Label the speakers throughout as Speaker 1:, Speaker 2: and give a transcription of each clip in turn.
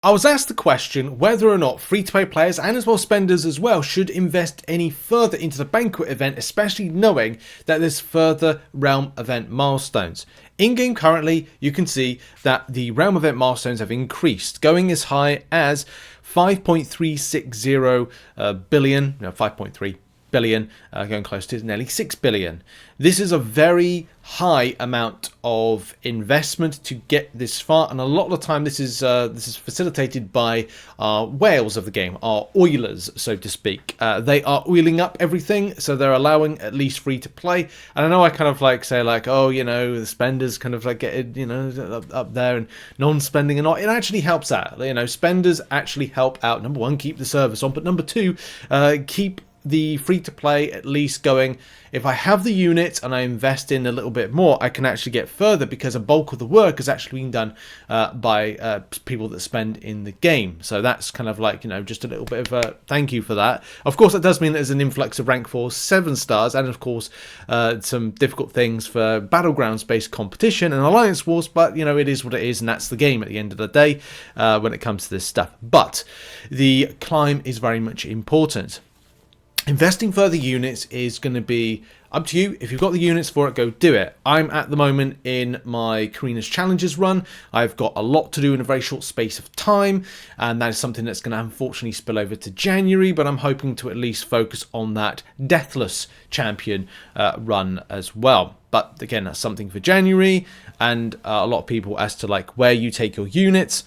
Speaker 1: I was asked the question whether or not free-to-play players and as well spenders as well should invest any further into the Banquet event, especially knowing that there's further Realm event milestones. In-game currently, you can see that the Realm event milestones have increased, going as high as 5.360 billion, 5.3 billion, going close to nearly 6 billion. This is a very high amount of investment to get this far, and a lot of the time this is facilitated by our whales of the game, our oilers, so to speak. They are oiling up everything, so they're allowing at least free to play. And I know I kind of like say like, oh, you know, the spenders kind of like get it, you know, up there, and non-spending and not. It actually helps out. You know, spenders actually help out. Number one, keep the service on, but number two, keep the free-to-play at least going. If I have the units and I invest in a little bit more, I can actually get further because a bulk of the work is actually being done by people that spend in the game. So that's kind of like, you know, just a little bit of a thank you for that. Of course, that does mean there's an influx of rank 4 7 stars, and of course some difficult things for battlegrounds-based competition and alliance wars, but you know, it is what it is, and that's the game at the end of the day when it comes to this stuff. But the climb is very much important. Investing further units is going to be up to you. If you've got the units for it, go do it. I'm at the moment in my Karina's Challenges run. I've got a lot to do in a very short space of time, and that is something that's going to unfortunately spill over to January, but I'm hoping to at least focus on that Deathless Champion run as well. But again, that's something for January, and a lot of people as to like where you take your units,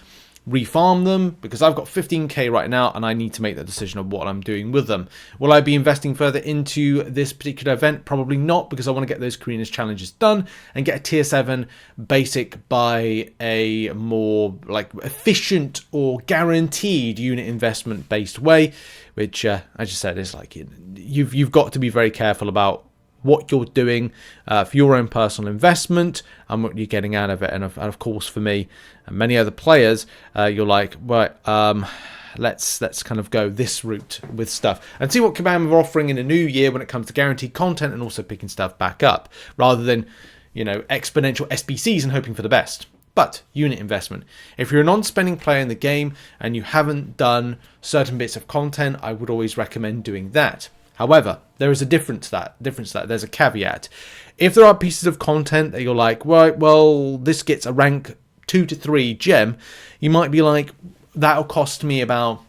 Speaker 1: refarm them, because I've got 15k right now and I need to make that decision of what I'm doing with them. Will I be investing further into this particular event? Probably not, because I want to get those Karina's Challenges done and get a tier 7 basic by a more like efficient or guaranteed unit investment based way, which I just said is like you've got to be very careful about what you're doing for your own personal investment and what you're getting out of it. And of course, for me and many other players, you're like, right, let's kind of go this route with stuff and see what Kabam are offering in a new year when it comes to guaranteed content and also picking stuff back up, rather than, you know, exponential SBCs and hoping for the best. But unit investment. If you're a non-spending player in the game and you haven't done certain bits of content, I would always recommend doing that. However, there is a difference to that. There's a caveat. If there are pieces of content that you're like, right, well, this gets a rank 2 to 3 gem, you might be like, that'll cost me about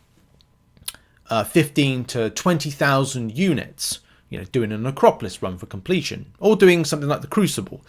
Speaker 1: 15 to 20,000 units, you know, doing an Acropolis run for completion, or doing something like the Crucible.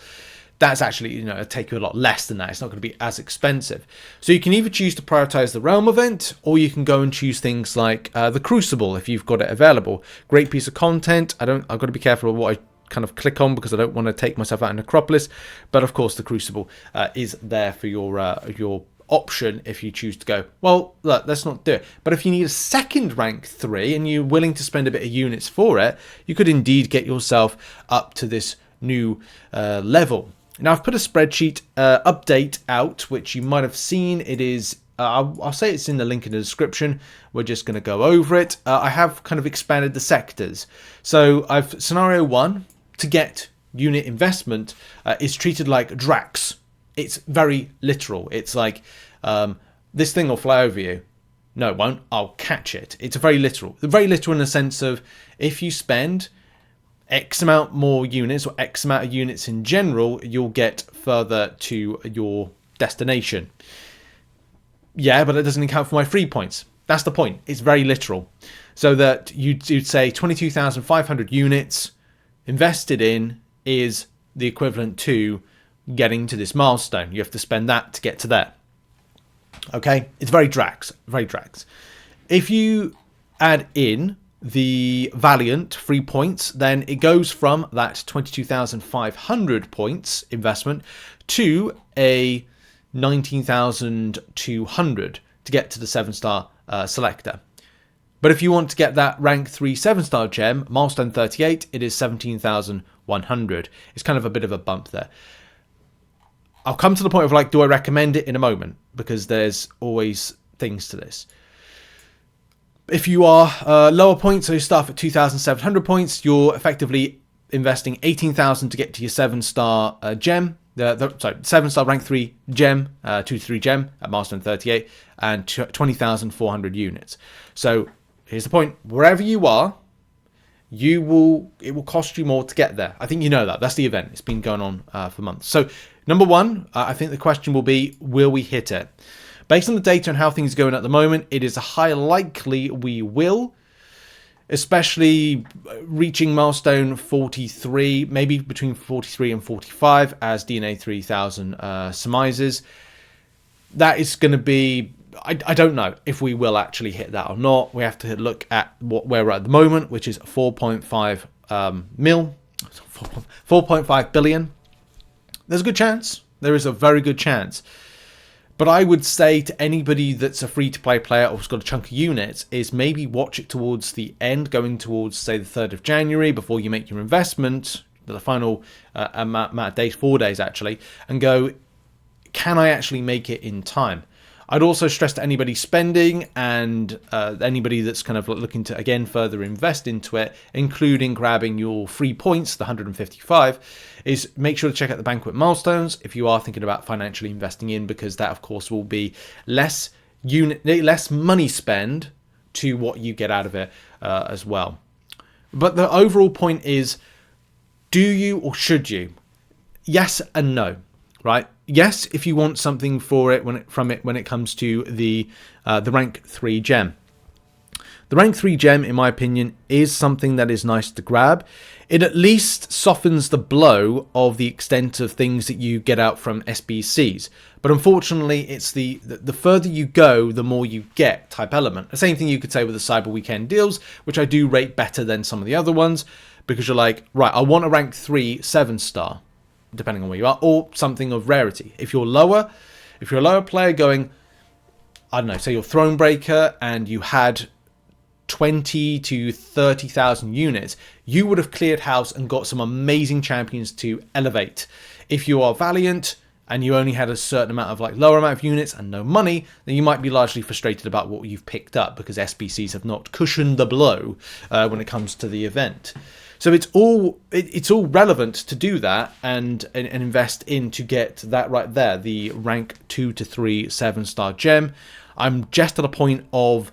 Speaker 1: That's actually, you know, it'll take you a lot less than that. It's not going to be as expensive. So you can either choose to prioritize the Realm event, or you can go and choose things like the Crucible if you've got it available. Great piece of content. I've got to be careful of what I kind of click on because I don't want to take myself out in Acropolis. But of course, the Crucible is there for your option if you choose to go, well, look, let's not do it. But if you need a second rank 3 and you're willing to spend a bit of units for it, you could indeed get yourself up to this new level. Now, I've put a spreadsheet update out, which you might have seen. It is, I'll say it's in the link in the description. We're just going to go over it. I have kind of expanded the sectors. So I've scenario 1, to get unit investment, is treated like Drax. It's very literal. It's like, this thing will fly over you. No, it won't. I'll catch it. It's very literal. Very literal in the sense of, if you spend X amount more units, or X amount of units in general, you'll get further to your destination. Yeah, but it doesn't account for my free points. That's the point. It's very literal. So that you'd say 22,500 units invested in is the equivalent to getting to this milestone. You have to spend that to get to there. Okay? It's very Drax. Very Drax. If you add in the Valiant free points, then it goes from that 22,500 points investment to a 19,200 to get to the 7-star selector. But if you want to get that rank 3 7-star gem, milestone 38, it is 17,100. It's kind of a bit of a bump there. I'll come to the point of like, do I recommend it in a moment? Because there's always things to this. If you are lower points, so you start at 2,700 points, you're effectively investing 18,000 to get to your 7-star gem, sorry, 7-star rank 3 gem, 2 to 3 gem at milestone 38, and 20,400 units. So here's the point: wherever you are, it will cost you more to get there. I think you know that. That's the event. It's been going on for months. So number one, I think the question will be, will we hit it? Based on the data and how things are going at the moment, it is a high likely we will, especially reaching milestone 43, maybe between 43 and 45 as DNA 3000 surmises. That is going to be, I don't know if we will actually hit that or not. We have to look at where we're at the moment, which is 4.5 billion. There's a good chance. There is a very good chance. But I would say to anybody that's a free-to-play player or has got a chunk of units is maybe watch it towards the end, going towards, say, the 3rd of January before you make your investment, the final amount of days, 4 days actually, and go, can I actually make it in time? I'd also stress to anybody spending and anybody that's kind of looking to, again, further invest into it, including grabbing your free points, the 155, is make sure to check out the Banquet milestones if you are thinking about financially investing in, because that, of course, will be less money spend to what you get out of it as well. But the overall point is, do you or should you? Yes and no, right? Yes, if you want something for it when it comes to the rank 3 gem. The rank 3 gem, in my opinion, is something that is nice to grab. It at least softens the blow of the extent of things that you get out from SBCs. But unfortunately, it's the further you go, the more you get type element. The same thing you could say with the Cyber Weekend deals, which I do rate better than some of the other ones, because you're like, right, I want a rank 3 7-star. Depending on where you are, or something of rarity. If you're a lower player going, I don't know, say you're Thronebreaker and you had 20 to 30,000 units, you would have cleared house and got some amazing champions to elevate. If you are Valiant and you only had a certain amount of lower amount of units and no money, then you might be largely frustrated about what you've picked up, because SBCs have not cushioned the blow when it comes to the event. So it's all relevant to do that and invest in to get that right there, the rank 2 to 3 7-star gem. I'm just at a point of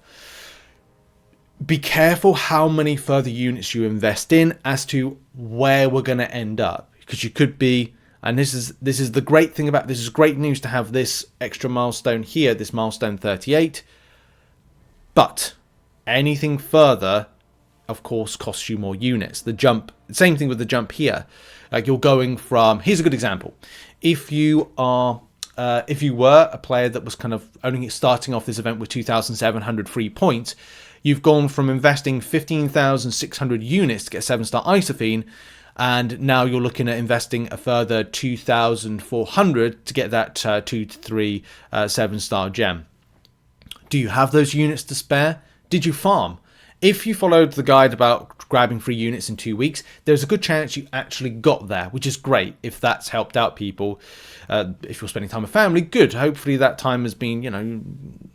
Speaker 1: be careful how many further units you invest in as to where we're going to end up, because you could be, and this is the great thing about this, is great news to have this extra milestone here, this milestone 38, but anything further, of course, costs you more units. The jump, same thing with the jump here. Like you're going from, here's a good example. If you were a player that was kind of only starting off this event with 2,700 free points, you've gone from investing 15,600 units to get 7-star Isophene, and now you're looking at investing a further 2,400 to get that 2 to 3 7-star gem. Do you have those units to spare? Did you farm? If you followed the guide about grabbing free units in 2 weeks, there's a good chance you actually got there, which is great if that's helped out people. If you're spending time with family, good. Hopefully that time has been,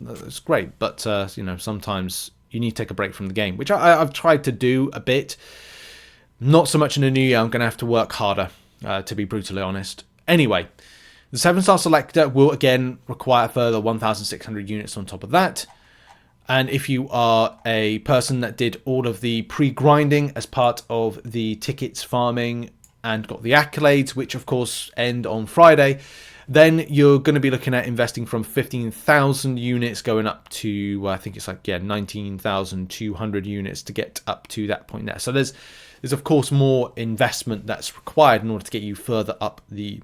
Speaker 1: it's great. But, sometimes you need to take a break from the game, which I've tried to do a bit. Not so much in the new year. I'm going to have to work harder, to be brutally honest. Anyway, the 7-star selector will again require a further 1,600 units on top of that. And if you are a person that did all of the pre-grinding as part of the tickets farming and got the accolades, which of course end on Friday, then you're going to be looking at investing from 15,000 units going up to, I think it's 19,200 units to get up to that point there. So there's of course more investment that's required in order to get you further up the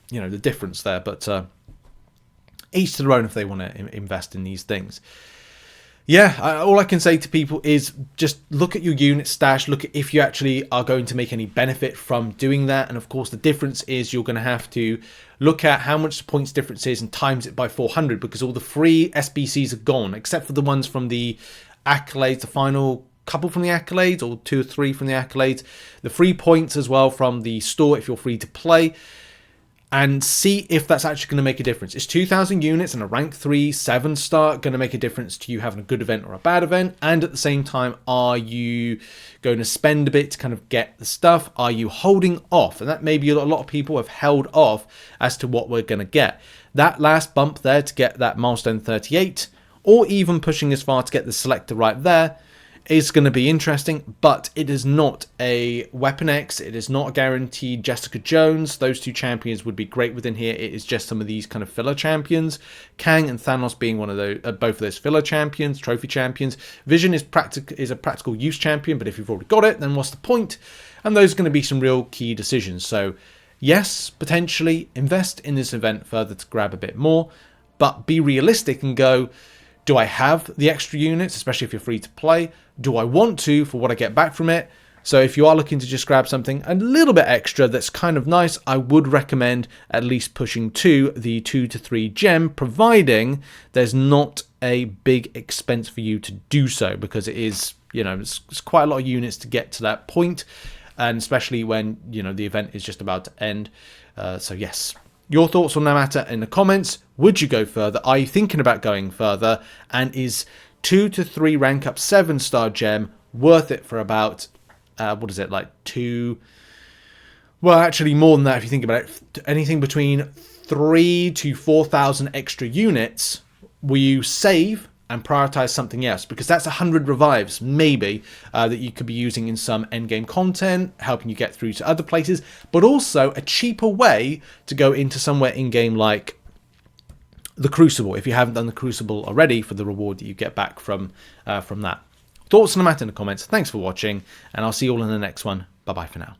Speaker 1: difference there. But each to their own if they want to invest in these things. Yeah, all I can say to people is just look at your unit stash, look at if you actually are going to make any benefit from doing that. And of course, the difference is you're going to have to look at how much the points difference is and times it by 400, because all the free SBCs are gone, except for the ones from the accolades, the final couple from the accolades, or 2 or 3 from the accolades. The free points as well from the store if you're free to play. and see if that's actually going to make a difference. Is 2,000 units and a rank 3 7-star going to make a difference to you having a good event or a bad event? And at the same time, are you going to spend a bit to kind of get the stuff? Are you holding off? And that maybe a lot of people have held off as to what we're going to get. That last bump there to get that milestone 38, or even pushing as far to get the selector right there, is going to be interesting, but it is not a Weapon X. It is not a guaranteed Jessica Jones. Those two champions would be great within here. It is just some of these kind of filler champions. Kang and Thanos being one of those, both of those filler champions, trophy champions. Vision is a practical use champion, but if you've already got it, then what's the point? And those are going to be some real key decisions. So yes, potentially invest in this event further to grab a bit more, but be realistic and go, do I have the extra units, especially if you're free to play? Do I want to for what I get back from it? So if you are looking to just grab something a little bit extra that's kind of nice, I would recommend at least pushing to the 2 to 3 gem, providing there's not a big expense for you to do so, because it is, you know, it's quite a lot of units to get to that point, and especially when, you know, the event is just about to end. So yes. Your thoughts on that matter in the comments. Would you go further? Are you thinking about going further? And is 2 to 3 rank up 7-star gem worth it for about, what is it, like 2? Well, actually more than that if you think about it. Anything between 3 to 4,000 extra units, will you save and prioritize something else? Because that's 100 revives, maybe, that you could be using in some endgame content, helping you get through to other places, but also a cheaper way to go into somewhere in-game like the Crucible, if you haven't done the Crucible already, for the reward that you get back from that. Thoughts on the matter in the comments. Thanks for watching, and I'll see you all in the next one. Bye-bye for now.